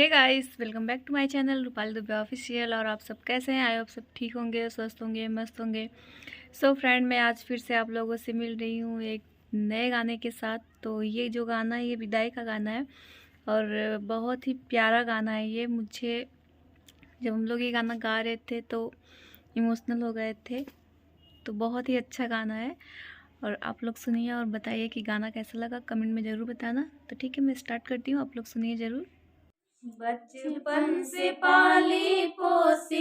Hey guys, welcome back to my channel Rupali Dubey official. और आप सब कैसे हैं? आई होप सब ठीक होंगे, स्वस्थ होंगे, मस्त होंगे। सो फ्रेंड, मैं आज फिर से आप लोगों से मिल रही हूँ एक नए गाने के साथ। तो ये जो गाना है ये विदाई का गाना है और बहुत ही प्यारा गाना है ये। मुझे जब हम लोग ये गाना गा रहे थे तो इमोशनल हो गए थे। तो बहुत ही अच्छा गाना है और आप लोग सुनिए और बताइए कि गाना कैसा लगा, कमेंट में ज़रूर बताना। तो ठीक है, मैं स्टार्ट करती हूँ, आप लोग सुनिए ज़रूर। बचपन से पाली पोसी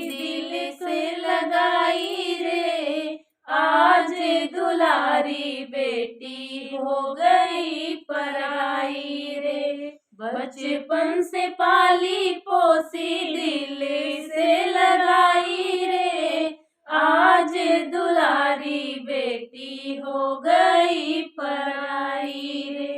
दिल से लगाई रे, आज दुलारी बेटी हो गई पराई रे। बचपन से पाली पोसी दिल से लगाई रे, आज दुलारी बेटी हो गई पराई रे।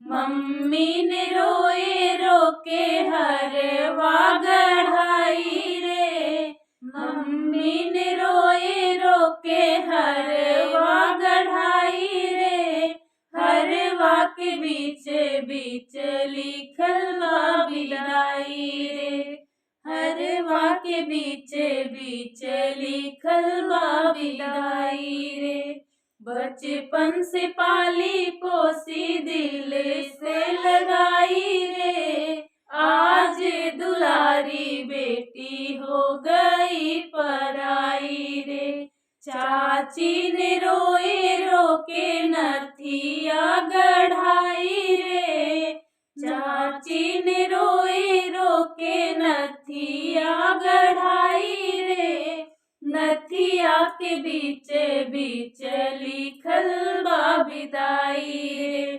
मम्मी ने रोए रोके हरवा गढ़ाई रे, मम्मी ने रोए रोके हरवा गढ़ाई रे। हरवा के बीच बीच लिखल बा विदाई रे, हरवा के बीच बीच लिखल बा विदाई रे। बचपन से पाली पोसी दिल से लगाई रे, आज दुलारी बेटी हो गई पराई रे। चाची ने रोए रोके नथिया गढ़ाई रे, चाची ने रोए रोके नथिया गढ़ाई रे। नथिया के बीच बीच लिखल बा विदाई रे।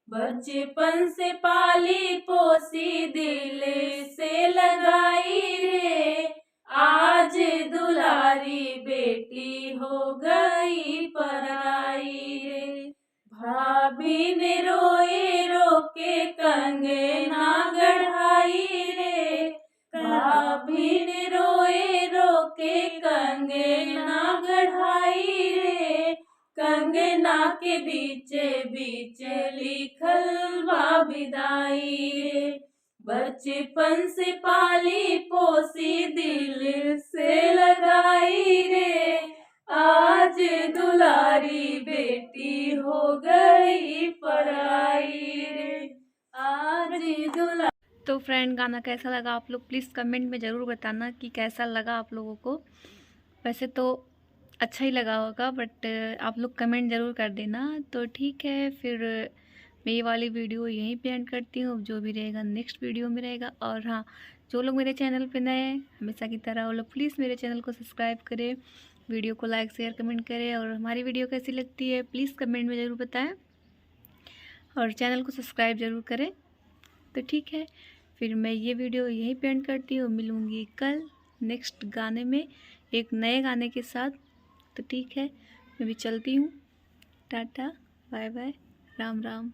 बचपन से पाली पोसी दिल से लगाई रे, आज दुलारी बेटी हो गई पराई रे। भाभी ने रोए रोके कंगना गढ़ाई रे, भाभी ने रोए रोके कंगना गढ़ाई रे। कंगना के बीच बीच लिखल बा विदाई रे। बचपन से पाली पोसी दिल से लगाई रे, आज दुलारी बेटी हो गई पराई रे, आज दुलारी। तो फ्रेंड, गाना कैसा लगा आप लोग प्लीज़ कमेंट में ज़रूर बताना कि कैसा लगा आप लोगों को। वैसे तो अच्छा ही लगा होगा बट आप लोग कमेंट ज़रूर कर देना। तो ठीक है, फिर मैं ये वाली वीडियो यहीं पे एंड करती हूँ। जो भी रहेगा नेक्स्ट वीडियो में रहेगा। और हाँ, जो लोग मेरे चैनल पे नए हैं हमेशा की तरह वो लोग प्लीज़ मेरे चैनल को सब्सक्राइब करें, वीडियो को लाइक शेयर कमेंट करें। और हमारी वीडियो कैसी लगती है प्लीज़ कमेंट में ज़रूर बताएँ और चैनल को सब्सक्राइब ज़रूर करें। तो ठीक है, फिर मैं ये वीडियो यहीं पे एंड करती हूँ। मिलूँगी कल नेक्स्ट गाने में एक नए गाने के साथ। तो ठीक है, मैं भी चलती हूँ। Tata, bye bye, Ram Ram.